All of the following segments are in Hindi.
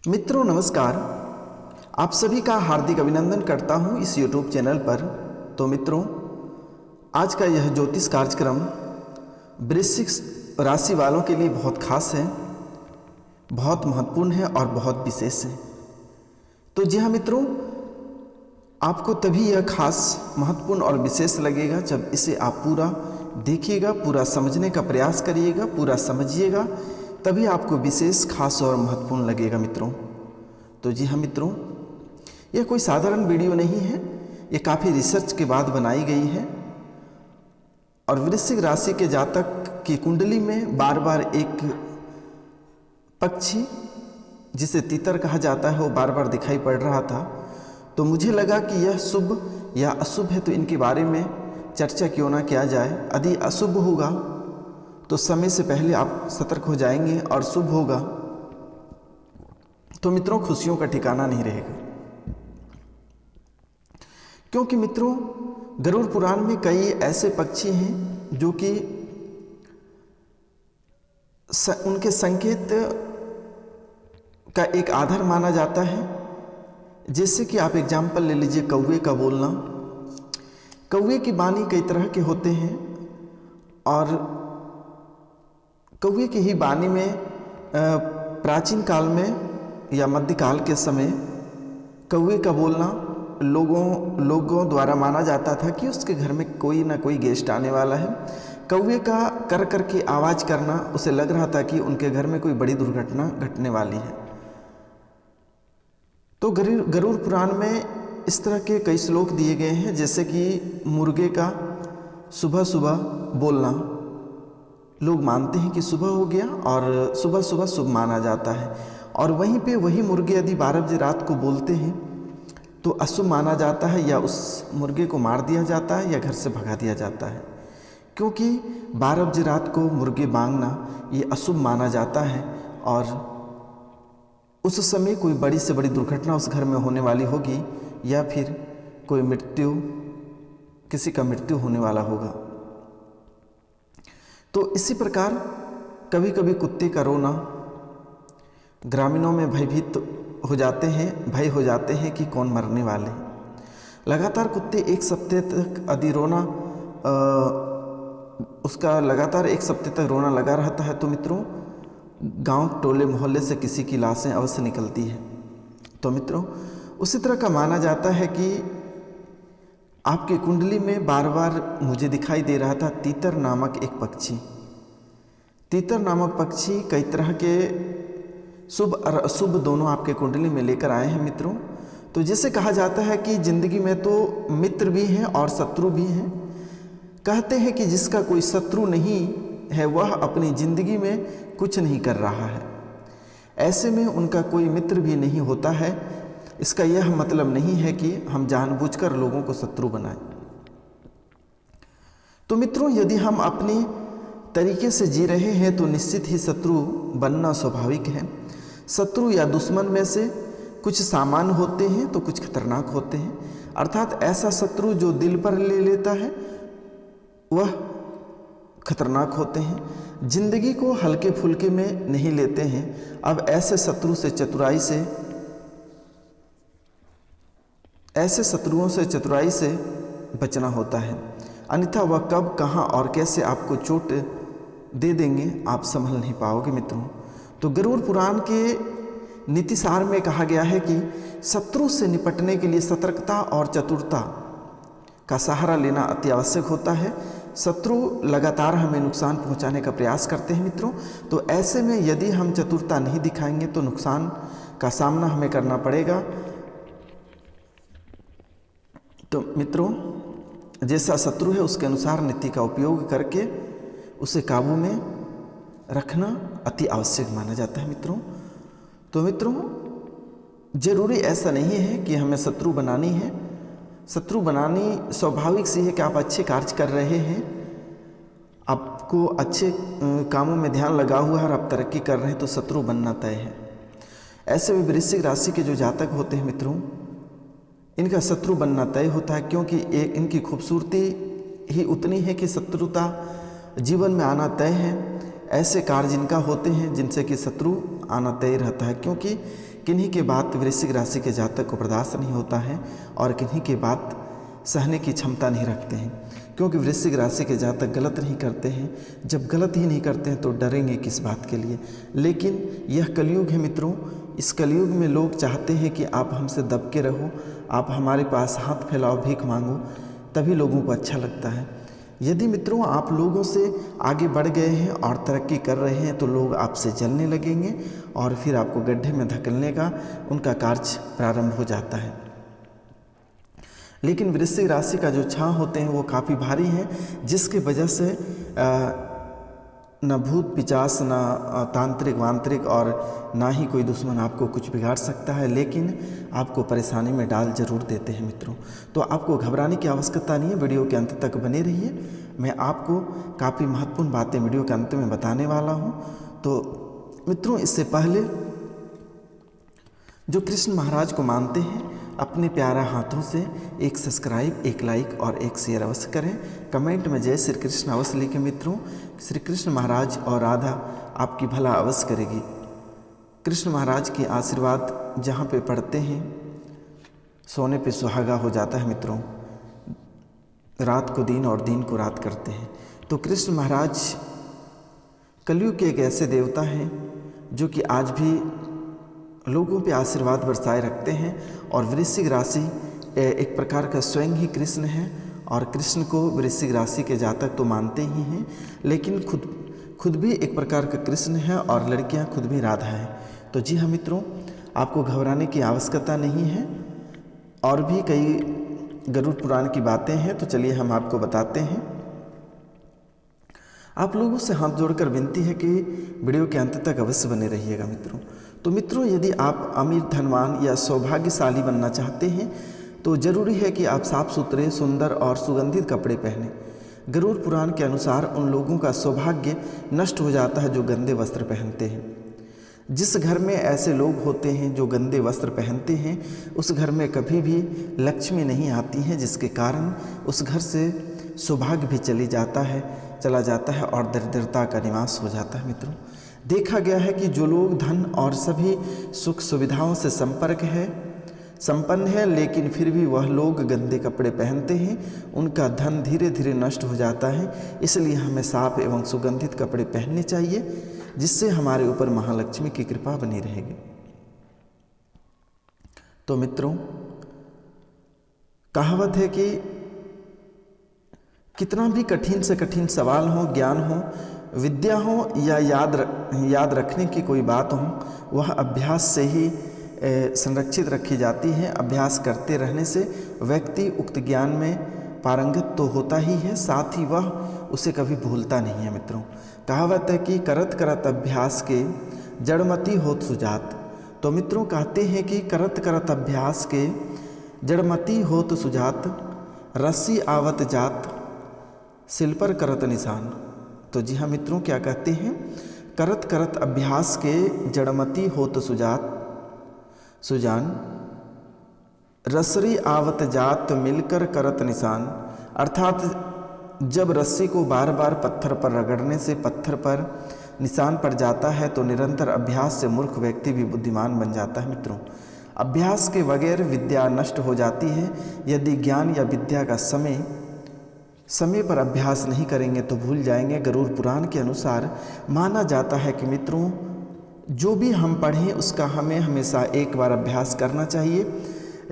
मित्रों नमस्कार। आप सभी का हार्दिक अभिनंदन करता हूं इस YouTube चैनल पर। तो मित्रों, आज का यह ज्योतिष कार्यक्रम वृश्चिक राशि वालों के लिए बहुत खास है, बहुत महत्वपूर्ण है और बहुत विशेष है। तो जी हाँ मित्रों, आपको तभी यह खास, महत्वपूर्ण और विशेष लगेगा जब इसे आप पूरा देखिएगा, पूरा समझने का प्रयास करिएगा, पूरा समझिएगा, तभी आपको विशेष, खास और महत्वपूर्ण लगेगा मित्रों। तो जी हाँ मित्रों, यह कोई साधारण वीडियो नहीं है, ये काफ़ी रिसर्च के बाद बनाई गई है। और वृश्चिक राशि के जातक की कुंडली में बार बार एक पक्षी, जिसे तीतर कहा जाता है, वो बार बार दिखाई पड़ रहा था। तो मुझे लगा कि यह शुभ या अशुभ है, तो इनके बारे में चर्चा क्यों ना किया जाए। यदि अशुभ होगा तो समय से पहले आप सतर्क हो जाएंगे, और शुभ होगा तो मित्रों खुशियों का ठिकाना नहीं रहेगा। क्योंकि मित्रों, गरुड़ पुराण में कई ऐसे पक्षी हैं जो कि उनके संकेत का एक आधार माना जाता है। जैसे कि आप एग्जाम्पल ले लीजिए, कौवे का बोलना। कौवे की वाणी कई तरह के होते हैं, और कौवे की ही वाणी में प्राचीन काल में या मध्यकाल के समय कौवे का बोलना लोगों द्वारा माना जाता था कि उसके घर में कोई ना कोई गेस्ट आने वाला है। कौवे का कर कर के आवाज़ करना उसे लग रहा था कि उनके घर में कोई बड़ी दुर्घटना घटने वाली है। तो गरुड़ पुराण में इस तरह के कई श्लोक दिए गए हैं, जैसे कि मुर्गे का सुबह सुबह बोलना। लोग मानते हैं कि सुबह हो गया और सुबह सुबह शुभ माना जाता है, और वहीं पे वही मुर्गे यदि 12 बजे रात को बोलते हैं तो अशुभ माना जाता है, या उस मुर्गे को मार दिया जाता है या घर से भगा दिया जाता है। क्योंकि 12 बजे रात को मुर्गे बांगना ये अशुभ माना जाता है, और उस समय कोई बड़ी से बड़ी दुर्घटना उस घर में होने वाली होगी, या फिर किसी का मृत्यु होने वाला होगा। तो इसी प्रकार कभी कभी कुत्ते का रोना ग्रामीणों में भयभीत हो जाते हैं, भय हो जाते हैं कि कौन मरने वाले। लगातार कुत्ते एक सप्ताह तक यदि रोना, उसका लगातार एक सप्ताह तक रोना लगा रहता है, तो मित्रों गांव टोले मोहल्ले से किसी की लाशें अवश्य निकलती हैं। तो मित्रों, उसी तरह का माना जाता है कि आपकी कुंडली में बार बार मुझे दिखाई दे रहा था तीतर नामक एक पक्षी। तीतर नामक पक्षी कई तरह के शुभ और अशुभ दोनों आपके कुंडली में लेकर आए हैं मित्रों। तो जैसे कहा जाता है कि जिंदगी में तो मित्र भी हैं और शत्रु भी हैं। कहते हैं कि जिसका कोई शत्रु नहीं है वह अपनी जिंदगी में कुछ नहीं कर रहा है। ऐसे में उनका कोई मित्र भी नहीं होता है। इसका यह मतलब नहीं है कि हम जानबूझकर लोगों को शत्रु बनाएं। तो मित्रों, यदि हम अपने तरीके से जी रहे हैं तो निश्चित ही शत्रु बनना स्वाभाविक है। शत्रु या दुश्मन में से कुछ सामान्य होते हैं तो कुछ खतरनाक होते हैं। अर्थात ऐसा शत्रु जो दिल पर ले लेता है वह खतरनाक होते हैं, जिंदगी को हल्के फुल्के में नहीं लेते हैं। अब ऐसे शत्रुओं से चतुराई से बचना होता है, अन्यथा वह कब, कहाँ और कैसे आपको चोट दे देंगे आप संभल नहीं पाओगे मित्रों। तो गरुड़ पुराण के नीतिसार में कहा गया है कि शत्रु से निपटने के लिए सतर्कता और चतुरता का सहारा लेना अति आवश्यक होता है। शत्रु लगातार हमें नुकसान पहुंचाने का प्रयास करते हैं मित्रों। तो ऐसे में यदि हम चतुरता नहीं दिखाएंगे तो नुकसान का सामना हमें करना पड़ेगा। तो मित्रों, जैसा शत्रु है उसके अनुसार नीति का उपयोग करके उसे काबू में रखना अति आवश्यक माना जाता है मित्रों। तो मित्रों, जरूरी ऐसा नहीं है कि हमें शत्रु बनानी है। शत्रु बनानी स्वाभाविक सी है कि आप अच्छे कार्य कर रहे हैं, आपको अच्छे कामों में ध्यान लगा हुआ है और आप तरक्की कर रहे हैं, तो शत्रु बनना तय है। ऐसे में वृश्चिक राशि के जो जातक होते हैं मित्रों, इनका शत्रु बनना तय होता है, क्योंकि इनकी खूबसूरती ही उतनी है कि शत्रुता जीवन में आना तय है। ऐसे कार्य जिनका होते हैं जिनसे कि शत्रु आना तय रहता है, क्योंकि किन्हीं के बात वृश्चिक राशि के जातक को बर्दाश्त नहीं होता है और किन्हीं के बात सहने की क्षमता नहीं रखते हैं, क्योंकि वृश्चिक राशि के जातक गलत नहीं करते हैं। जब गलत ही नहीं करते हैं तो डरेंगे किस बात के लिए। लेकिन यह कलयुग है मित्रों, इस कलयुग में लोग चाहते हैं कि आप हमसे दब के रहो, आप हमारे पास हाथ फैलाओ, भीख मांगो, तभी लोगों को अच्छा लगता है। यदि मित्रों आप लोगों से आगे बढ़ गए हैं और तरक्की कर रहे हैं तो लोग आपसे जलने लगेंगे और फिर आपको गड्ढे में धकेलने का उनका कार्य प्रारंभ हो जाता है। लेकिन वृश्चिक राशि का जो छांव होते हैं वो काफ़ी भारी हैं, जिसकी वजह से न भूत पिचास, न तांत्रिक वांत्रिक और ना ही कोई दुश्मन आपको कुछ बिगाड़ सकता है, लेकिन आपको परेशानी में डाल जरूर देते हैं मित्रों। तो आपको घबराने की आवश्यकता नहीं है, वीडियो के अंत तक बने रहिए। मैं आपको काफ़ी महत्वपूर्ण बातें वीडियो के अंत में बताने वाला हूँ। तो मित्रों इससे पहले जो कृष्ण महाराज को मानते हैं अपने प्यारा हाथों से एक सब्सक्राइब, एक लाइक और एक शेयर अवश्य करें। कमेंट में जय श्री कृष्ण अवश्य लिखें मित्रों। श्री कृष्ण महाराज और राधा आपकी भला अवश्य करेगी। कृष्ण महाराज की आशीर्वाद जहाँ पे पढ़ते हैं सोने पे सुहागा हो जाता है मित्रों। रात को दिन और दिन को रात करते हैं। तो कृष्ण महाराज कलयुग के एक ऐसे देवता हैं जो कि आज भी लोगों पे आशीर्वाद बरसाए रखते हैं। और वृश्चिक राशि एक प्रकार का स्वयं ही कृष्ण है और कृष्ण को वृश्चिक राशि के जातक तो मानते ही हैं, लेकिन खुद भी एक प्रकार का कृष्ण है और लड़कियां खुद भी राधा है। तो जी हाँ मित्रों, आपको घबराने की आवश्यकता नहीं है। और भी कई गरुड़ पुराण की बातें हैं, तो चलिए हम आपको बताते हैं। आप लोगों से हाथ जोड़कर विनती है कि वीडियो के अंत तक अवश्य बने रहिएगा मित्रों। तो मित्रों यदि आप अमीर, धनवान या सौभाग्यशाली बनना चाहते हैं तो ज़रूरी है कि आप साफ सुथरे, सुंदर और सुगंधित कपड़े पहनें। गरुड़ पुराण के अनुसार उन लोगों का सौभाग्य नष्ट हो जाता है जो गंदे वस्त्र पहनते हैं। जिस घर में ऐसे लोग होते हैं जो गंदे वस्त्र पहनते हैं, उस घर में कभी भी लक्ष्मी नहीं आती है, जिसके कारण उस घर से सौभाग्य भी चला जाता है और दरिद्रता का निवास हो जाता है मित्रों। देखा गया है कि जो लोग धन और सभी सुख सुविधाओं से संपन्न है लेकिन फिर भी वह लोग गंदे कपड़े पहनते हैं, उनका धन धीरे धीरे नष्ट हो जाता है। इसलिए हमें साफ एवं सुगंधित कपड़े पहनने चाहिए, जिससे हमारे ऊपर महालक्ष्मी की कृपा बनी रहेगी। तो मित्रों कहावत है कि कितना भी कठिन से कठिन सवाल हो, ज्ञान हो, विद्या हो या याद रखने की कोई बात हो, वह अभ्यास से ही संरक्षित रखी जाती है। अभ्यास करते रहने से व्यक्ति उक्त ज्ञान में पारंगत तो होता ही है, साथ ही वह उसे कभी भूलता नहीं है मित्रों। कहावत है कि करत करत अभ्यास के जड़मति होत सुजात। तो मित्रों कहते हैं कि करत करत अभ्यास के जड़मति होत सुजात, रस्सी आवत जात सिल पर करत निशान। तो जी हाँ मित्रों, क्या कहते हैं? करत करत अभ्यास के जड़मति होत सुजान, रसरी आवत जात मिलकर करत निशान। अर्थात जब रस्सी को बार बार पत्थर पर रगड़ने से पत्थर पर निशान पड़ जाता है तो निरंतर अभ्यास से मूर्ख व्यक्ति भी बुद्धिमान बन जाता है मित्रों। अभ्यास के बगैर विद्या नष्ट हो जाती है। यदि ज्ञान या विद्या का समय पर अभ्यास नहीं करेंगे तो भूल जाएंगे। गरुड़ पुराण के अनुसार माना जाता है कि मित्रों जो भी हम पढ़ें उसका हमें हमेशा एक बार अभ्यास करना चाहिए,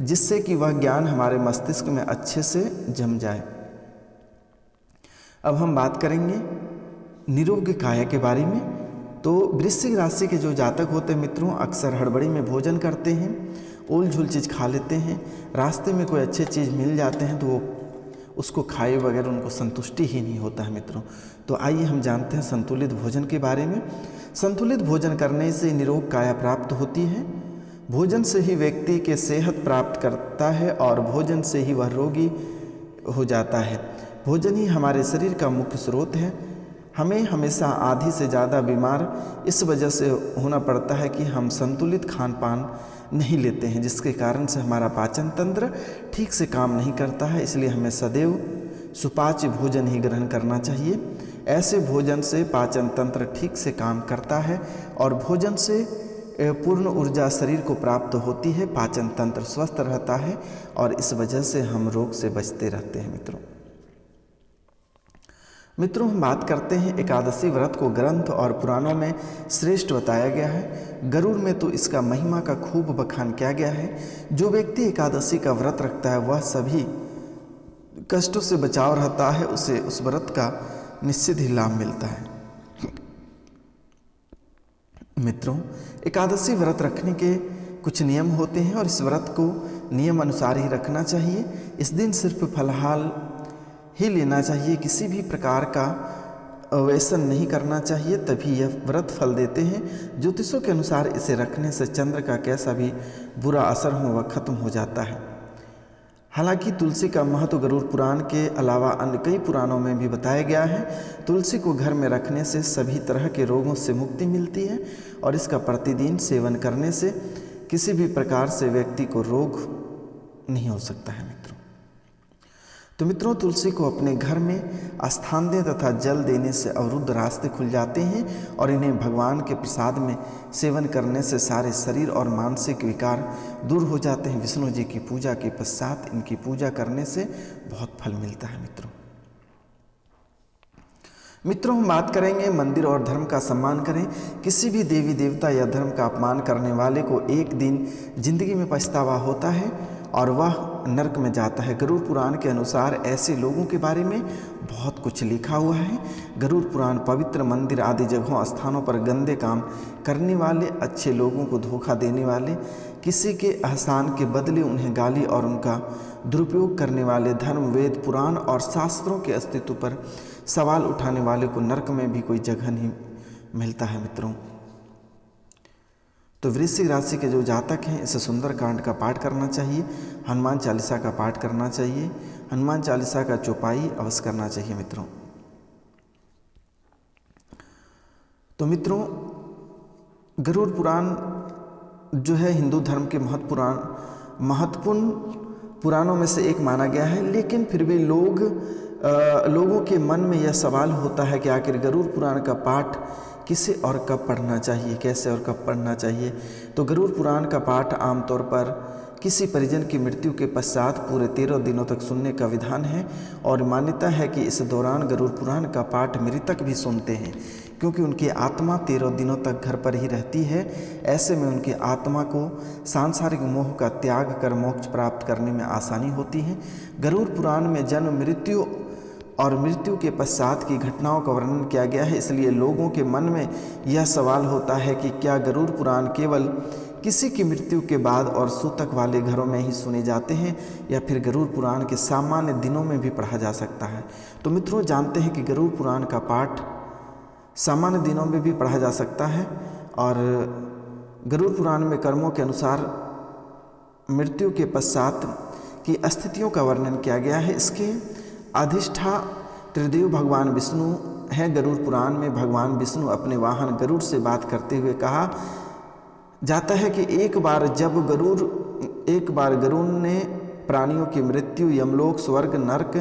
जिससे कि वह ज्ञान हमारे मस्तिष्क में अच्छे से जम जाए। अब हम बात करेंगे निरोग काया के बारे में। तो वृश्चिक राशि के जो जातक होते हैं मित्रों, अक्सर हड़बड़ी में भोजन करते हैं, उल झुल चीज़ खा लेते हैं। रास्ते में कोई अच्छी चीज़ मिल जाते हैं तो वो उसको खाए बगैर उनको संतुष्टि ही नहीं होता है मित्रों। तो आइए हम जानते हैं संतुलित भोजन के बारे में। संतुलित भोजन करने से निरोग काया प्राप्त होती है। भोजन से ही व्यक्ति के सेहत प्राप्त करता है और भोजन से ही वह रोगी हो जाता है। भोजन ही हमारे शरीर का मुख्य स्रोत है। हमें हमेशा आधी से ज़्यादा बीमार इस वजह से होना पड़ता है कि हम संतुलित खान पान नहीं लेते हैं, जिसके कारण से हमारा पाचन तंत्र ठीक से काम नहीं करता है। इसलिए हमें सदैव सुपाच्य भोजन ही ग्रहण करना चाहिए। ऐसे भोजन से पाचन तंत्र ठीक से काम करता है और भोजन से पूर्ण ऊर्जा शरीर को प्राप्त होती है, पाचन तंत्र स्वस्थ रहता है और इस वजह से हम रोग से बचते रहते हैं। मित्रों हम बात करते हैं एकादशी व्रत को ग्रंथ और पुराणों में श्रेष्ठ बताया गया है। गरुड़ में तो इसका महिमा का खूब बखान किया गया है। जो व्यक्ति एकादशी का व्रत रखता है वह सभी कष्टों से बचाव रहता है, उसे उस व्रत का निश्चित ही लाभ मिलता है। मित्रों एकादशी व्रत रखने के कुछ नियम होते हैं और इस व्रत को नियम अनुसार ही रखना चाहिए। इस दिन सिर्फ फलाहार ही लेना चाहिए, किसी भी प्रकार का व्यसन नहीं करना चाहिए, तभी यह व्रत फल देते हैं। ज्योतिषों के अनुसार इसे रखने से चंद्र का कैसा भी बुरा असर हो वह खत्म हो जाता है। हालांकि तुलसी का महत्व गरुड़ पुराण के अलावा अन्य कई पुराणों में भी बताया गया है। तुलसी को घर में रखने से सभी तरह के रोगों से मुक्ति मिलती है और इसका प्रतिदिन सेवन करने से किसी भी प्रकार से व्यक्ति को रोग नहीं हो सकता है। तो मित्रों तुलसी को अपने घर में स्थान दें तथा जल देने से अवरुद्ध रास्ते खुल जाते हैं और इन्हें भगवान के प्रसाद में सेवन करने से सारे शरीर और मानसिक विकार दूर हो जाते हैं। विष्णु जी की पूजा के पश्चात इनकी पूजा करने से बहुत फल मिलता है। मित्रों हम बात करेंगे मंदिर और धर्म का सम्मान करें। किसी भी देवी देवता या धर्म का अपमान करने वाले को एक दिन जिंदगी में पछतावा होता है और वह नरक में जाता है। गरुड़ पुराण के अनुसार ऐसे लोगों के बारे में बहुत कुछ लिखा हुआ है। गरुड़ पुराण पवित्र मंदिर आदि जगहों स्थानों पर गंदे काम करने वाले, अच्छे लोगों को धोखा देने वाले, किसी के एहसान के बदले उन्हें गाली और उनका दुरुपयोग करने वाले, धर्म वेद पुराण और शास्त्रों के अस्तित्व पर सवाल उठाने वाले को नरक में भी कोई जगह नहीं मिलता है। मित्रों तो वृश्चिक राशि के जो जातक हैं इसे सुंदरकांड का पाठ करना चाहिए, हनुमान चालीसा का पाठ करना चाहिए, हनुमान चालीसा का चौपाई अवश्य करना चाहिए। तो मित्रों गरुड़ पुराण जो है हिंदू धर्म के महत्वपूर्ण पुराणों में से एक माना गया है, लेकिन फिर भी लोगों के मन में यह सवाल होता है कि आखिर गरुड़ पुराण का पाठ किसे और कब पढ़ना चाहिए, कैसे और कब पढ़ना चाहिए। तो गरुड़ पुराण का पाठ आमतौर पर किसी परिजन की मृत्यु के पश्चात पूरे 13 दिनों तक सुनने का विधान है और मान्यता है कि इस दौरान गरुड़ पुराण का पाठ मृतक भी सुनते हैं, क्योंकि उनकी आत्मा 13 दिनों तक घर पर ही रहती है। ऐसे में उनकी आत्मा को सांसारिक मोह का त्याग कर मोक्ष प्राप्त करने में आसानी होती है। गरुड़ पुराण में जन्म, मृत्यु और मृत्यु के पश्चात की घटनाओं का वर्णन किया गया है, इसलिए लोगों के मन में यह सवाल होता है कि क्या गरुड़ पुराण केवल किसी की मृत्यु के बाद और सूतक वाले घरों में ही सुने जाते हैं या फिर गरुड़ पुराण के सामान्य दिनों में भी पढ़ा जा सकता है। तो मित्रों जानते हैं कि गरुड़ पुराण का पाठ सामान्य दिनों में भी पढ़ा जा सकता है और गरुड़ पुराण में कर्मों के अनुसार मृत्यु के पश्चात की स्थितियों का वर्णन किया गया है। इसके अधिष्ठा त्रिदेव भगवान विष्णु हैं। गरुड़ पुराण में भगवान विष्णु अपने वाहन गरुड़ से बात करते हुए कहा जाता है कि एक बार गरुड़ ने प्राणियों की मृत्यु, यमलोक, स्वर्ग, नरक,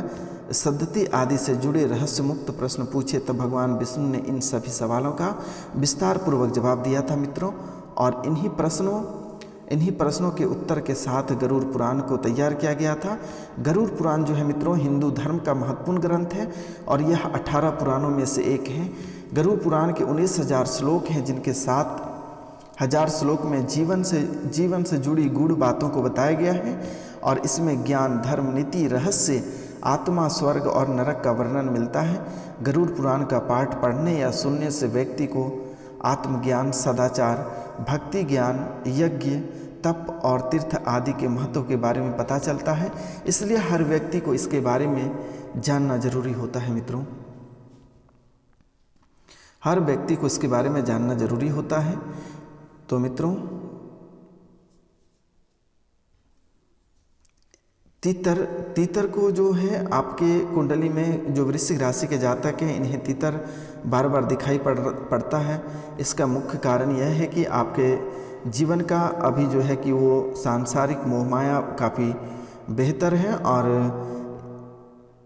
सद्गति आदि से जुड़े रहस्य मुक्त प्रश्न पूछे, तब भगवान विष्णु ने इन सभी सवालों का विस्तार पूर्वक जवाब दिया था। मित्रों और इन्हीं प्रश्नों के उत्तर के साथ गरुड़ पुराण को तैयार किया गया था। गरुड़ पुराण जो है मित्रों हिंदू धर्म का महत्वपूर्ण ग्रंथ है और यह 18 पुराणों में से एक है। गरुड़ पुराण के 19,000 श्लोक हैं, जिनके 7,000 श्लोक में जीवन से जुड़ी गूढ़ बातों को बताया गया है और इसमें ज्ञान, धर्म, नीति, रहस्य, आत्मा, स्वर्ग और नरक का वर्णन मिलता है। गरुड़ पुराण का पाठ पढ़ने या सुनने से व्यक्ति को आत्मज्ञान, सदाचार, भक्ति ज्ञान, यज्ञ, तप और तीर्थ आदि के महत्व के बारे में पता चलता है, इसलिए हर व्यक्ति को इसके बारे में जानना जरूरी होता है। मित्रों हर व्यक्ति को इसके बारे में जानना जरूरी होता है। तो मित्रों तीतर को जो है आपके कुंडली में जो वृश्चिक राशि के जातक हैं इन्हें तीतर बार बार दिखाई पड़ता है। इसका मुख्य कारण यह है कि आपके जीवन का अभी जो है कि वो सांसारिक मोहमाया काफ़ी बेहतर है और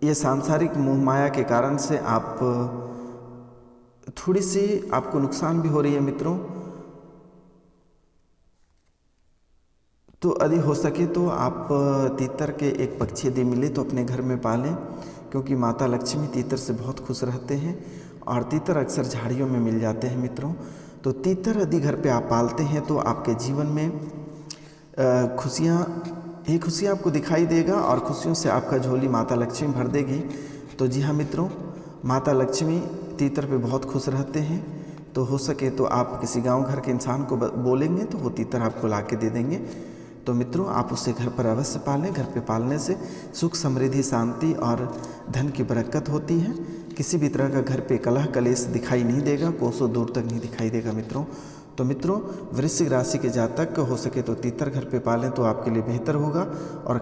ये सांसारिक मोहमाया के कारण से आप थोड़ी सी आपको नुकसान भी हो रही है। मित्रों तो यदि हो सके तो आप तीतर के एक पक्षी यदि मिले तो अपने घर में पालें, क्योंकि माता लक्ष्मी तीतर से बहुत खुश रहते हैं और तीतर अक्सर झाड़ियों में मिल जाते हैं मित्रों। तो तीतर यदि घर पे आप पालते हैं तो आपके जीवन में खुशियाँ ही खुशियाँ आपको दिखाई देगा और खुशियों से आपका झोली माता लक्ष्मी भर देगी। तो जी हाँ मित्रों, माता लक्ष्मी तीतर पे बहुत खुश रहते हैं। तो हो सके तो आप किसी गांव घर के इंसान को बोलेंगे तो वो तीतर आपको ला के दे देंगे। तो मित्रों, आप उसे घर पर अवश्य पालें। घर पे पालने से सुख, समृद्धि, शांति और धन की बरकत होती है। किसी भी तरह का घर पे कलह कलेश दिखाई नहीं देगा, कोसों दूर तक नहीं दिखाई देगा मित्रों। तो मित्रों, वृश्चिक राशि के जातक हो सके तो तीतर घर पे पालें तो आपके लिए बेहतर होगा और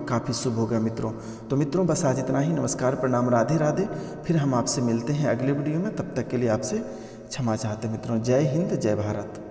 काफ़ी शुभ होगा मित्रों। तो मित्रों, बस आज इतना ही। नमस्कार, प्रणाम, राधे राधे। फिर हम आपसे मिलते हैं अगले वीडियो में। तब तक के लिए आपसे क्षमा चाहते हैं मित्रों। जय हिंद, जय भारत।